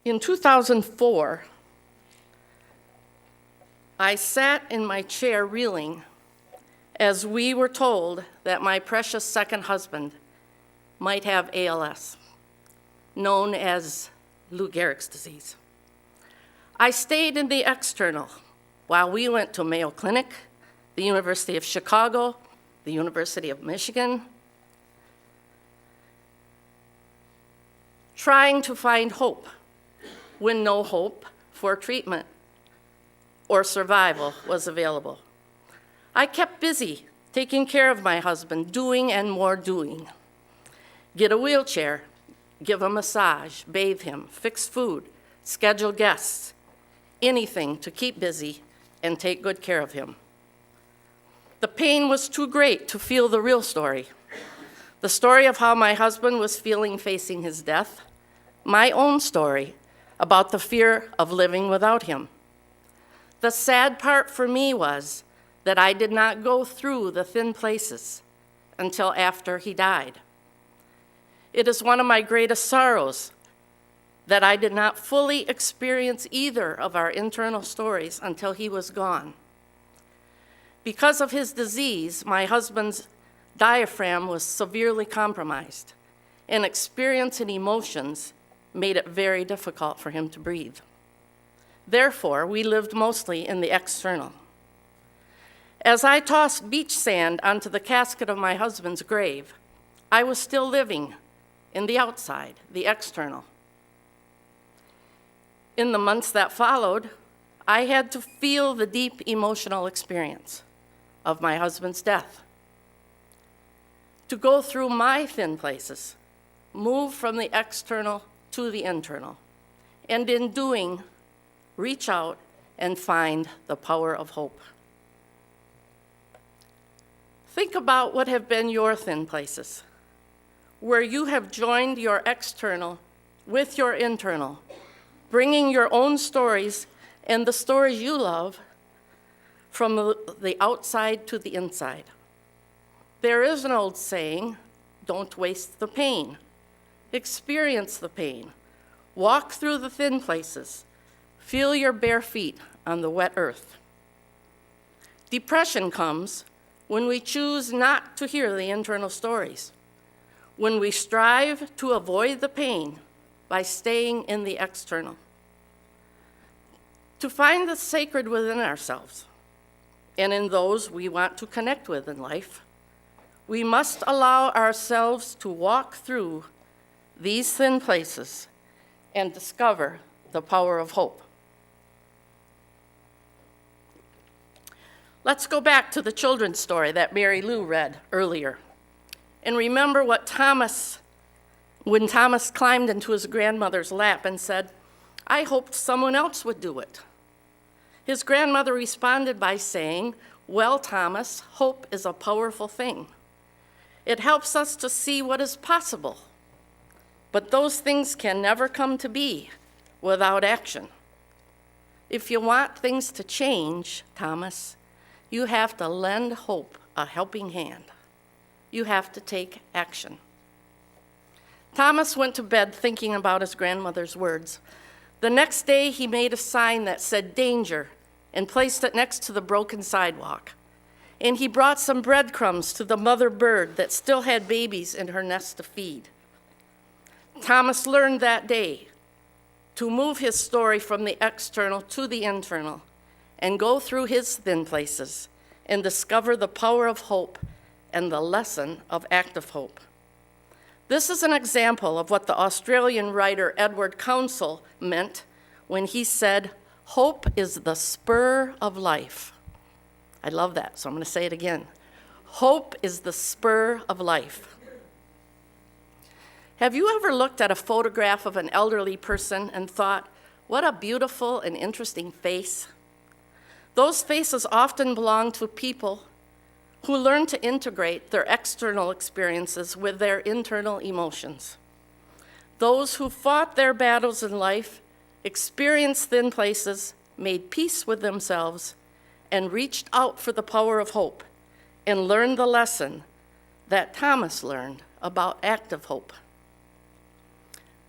In 2004, I sat in my chair reeling as we were told that my precious second husband might have ALS, known as Lou Gehrig's disease. I stayed in the external while we went to Mayo Clinic, the University of Chicago, the University of Michigan, trying to find hope when no hope for treatment or survival was available. I kept busy taking care of my husband, doing and more doing. Get a wheelchair, give a massage, bathe him, fix food, schedule guests, anything to keep busy and take good care of him. The pain was too great to feel the real story. The story of how my husband was feeling facing his death, my own story about the fear of living without him. The sad part for me was that I did not go through the thin places until after he died. It is one of my greatest sorrows that I did not fully experience either of our internal stories until he was gone. Because of his disease, my husband's diaphragm was severely compromised, and experience and emotions made it very difficult for him to breathe. Therefore, we lived mostly in the external. As I tossed beach sand onto the casket of my husband's grave, I was still living in the outside, the external. In the months that followed, I had to feel the deep emotional experience of my husband's death, to go through my thin places, move from the external to the internal, and in doing, reach out and find the power of hope. Think about what have been your thin places, where you have joined your external with your internal, bringing your own stories and the stories you love from the outside to the inside. There is an old saying, don't waste the pain. Experience the pain. Walk through the thin places. Feel your bare feet on the wet earth. Depression comes when we choose not to hear the internal stories, when we strive to avoid the pain by staying in the external. To find the sacred within ourselves and in those we want to connect with in life, we must allow ourselves to walk through these thin places and discover the power of hope. Let's go back to the children's story that Mary Lou read earlier and remember what when Thomas climbed into his grandmother's lap and said, "I hoped someone else would do it." His grandmother responded by saying, "Well, Thomas, hope is a powerful thing. It helps us to see what is possible. But those things can never come to be without action. If you want things to change, Thomas, you have to lend hope a helping hand. You have to take action." Thomas went to bed thinking about his grandmother's words. The next day, he made a sign that said "danger" and placed it next to the broken sidewalk. And he brought some breadcrumbs to the mother bird that still had babies in her nest to feed. Thomas learned that day to move his story from the external to the internal and go through his thin places and discover the power of hope and the lesson of active hope. This is an example of what the Australian writer Edward Council meant when he said, "Hope is the spur of life." I love that, so I'm going to say it again. Hope is the spur of life. Have you ever looked at a photograph of an elderly person and thought, what a beautiful and interesting face? Those faces often belong to people who learn to integrate their external experiences with their internal emotions. Those who fought their battles in life, experienced thin places, made peace with themselves, and reached out for the power of hope and learned the lesson that Thomas learned about active hope.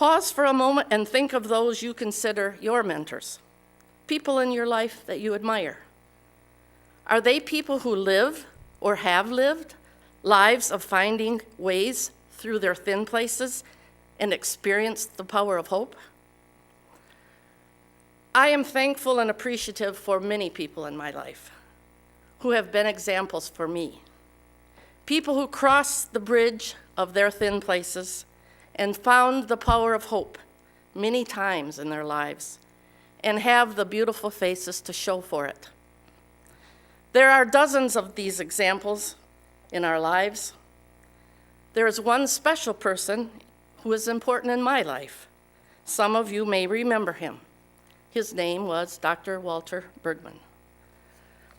Pause for a moment and think of those you consider your mentors, people in your life that you admire. Are they people who live or have lived lives of finding ways through their thin places and experienced the power of hope? I am thankful and appreciative for many people in my life who have been examples for me. People who crossed the bridge of their thin places and found the power of hope many times in their lives and have the beautiful faces to show for it. There are dozens of these examples in our lives. There is one special person who is important in my life. Some of you may remember him. His name was Dr. Walter Bergman.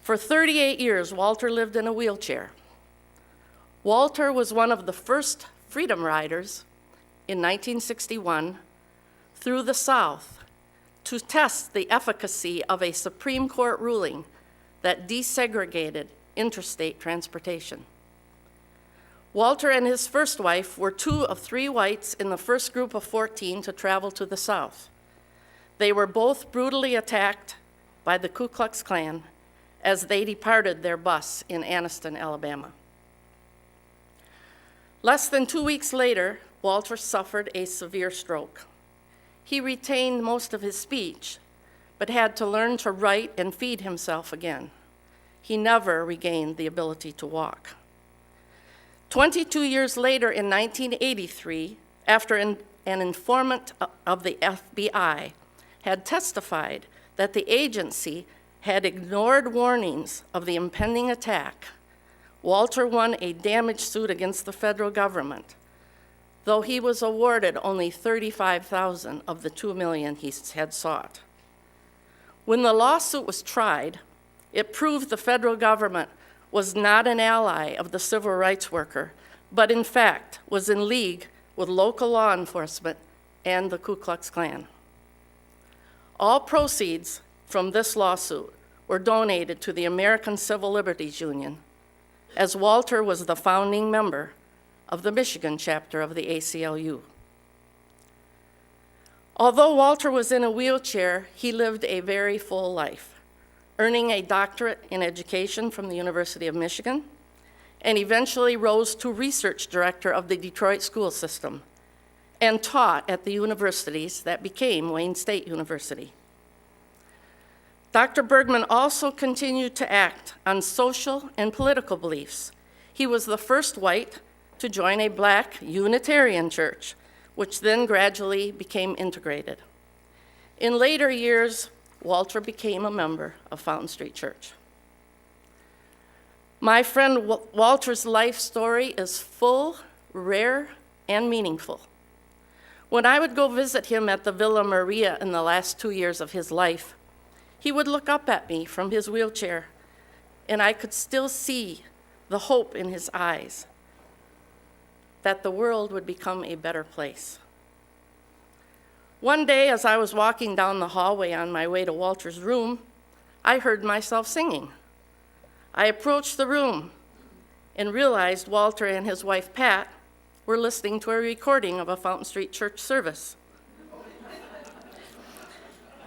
For 38 years, Walter lived in a wheelchair. Walter was one of the first freedom riders in 1961 through the South to test the efficacy of a Supreme Court ruling that desegregated interstate transportation. Walter and his first wife were 2 of 3 whites in the first group of 14 to travel to the South. They were both brutally attacked by the Ku Klux Klan as they departed their bus in Anniston, Alabama. Less than 2 weeks later, Walter suffered a severe stroke. He retained most of his speech, but had to learn to write and feed himself again. He never regained the ability to walk. 22 years later, in 1983, after an informant of the FBI had testified that the agency had ignored warnings of the impending attack, Walter won a damage suit against the federal government, though he was awarded only $35,000 of the $2 million he had sought. When the lawsuit was tried, it proved the federal government was not an ally of the civil rights worker, but in fact was in league with local law enforcement and the Ku Klux Klan. All proceeds from this lawsuit were donated to the American Civil Liberties Union, as Walter was the founding member of the Michigan chapter of the ACLU. Although Walter was in a wheelchair, he lived a very full life, earning a doctorate in education from the University of Michigan, and eventually rose to research director of the Detroit school system and taught at the universities that became Wayne State University. Dr. Bergman also continued to act on social and political beliefs. He was the first white to join a Black Unitarian church, which then gradually became integrated. In later years, Walter became a member of Fountain Street Church. My friend Walter's life story is full, rare, and meaningful. When I would go visit him at the Villa Maria in the last 2 years of his life, he would look up at me from his wheelchair, and I could still see the hope in his eyes that the world would become a better place. One day, as I was walking down the hallway on my way to Walter's room, I heard myself singing. I approached the room and realized Walter and his wife, Pat, were listening to a recording of a Fountain Street Church service.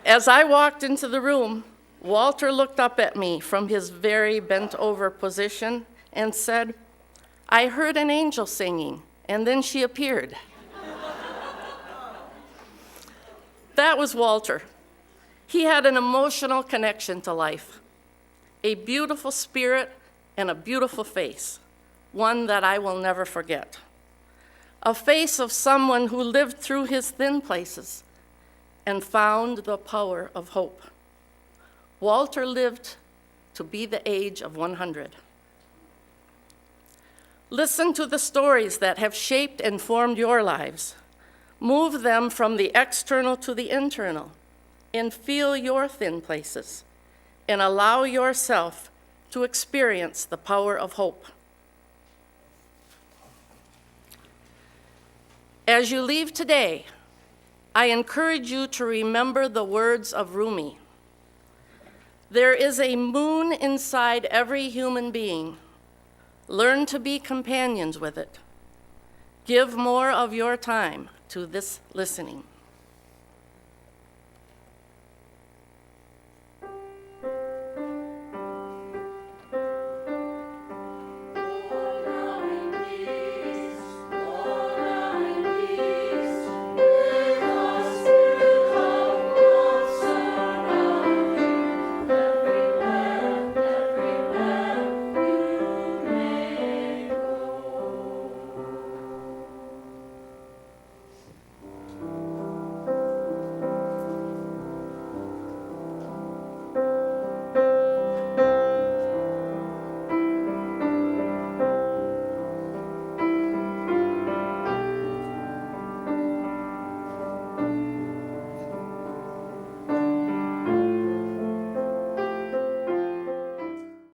As I walked into the room, Walter looked up at me from his very bent-over position and said, "I heard an angel singing, and then she appeared." That was Walter. He had an emotional connection to life, a beautiful spirit and a beautiful face, one that I will never forget. A face of someone who lived through his thin places and found the power of hope. Walter lived to be the age of 100. Listen to the stories that have shaped and formed your lives. Move them from the external to the internal and feel your thin places and allow yourself to experience the power of hope. As you leave today, I encourage you to remember the words of Rumi. There is a moon inside every human being. Learn to be companions with it. Give more of your time to this listening.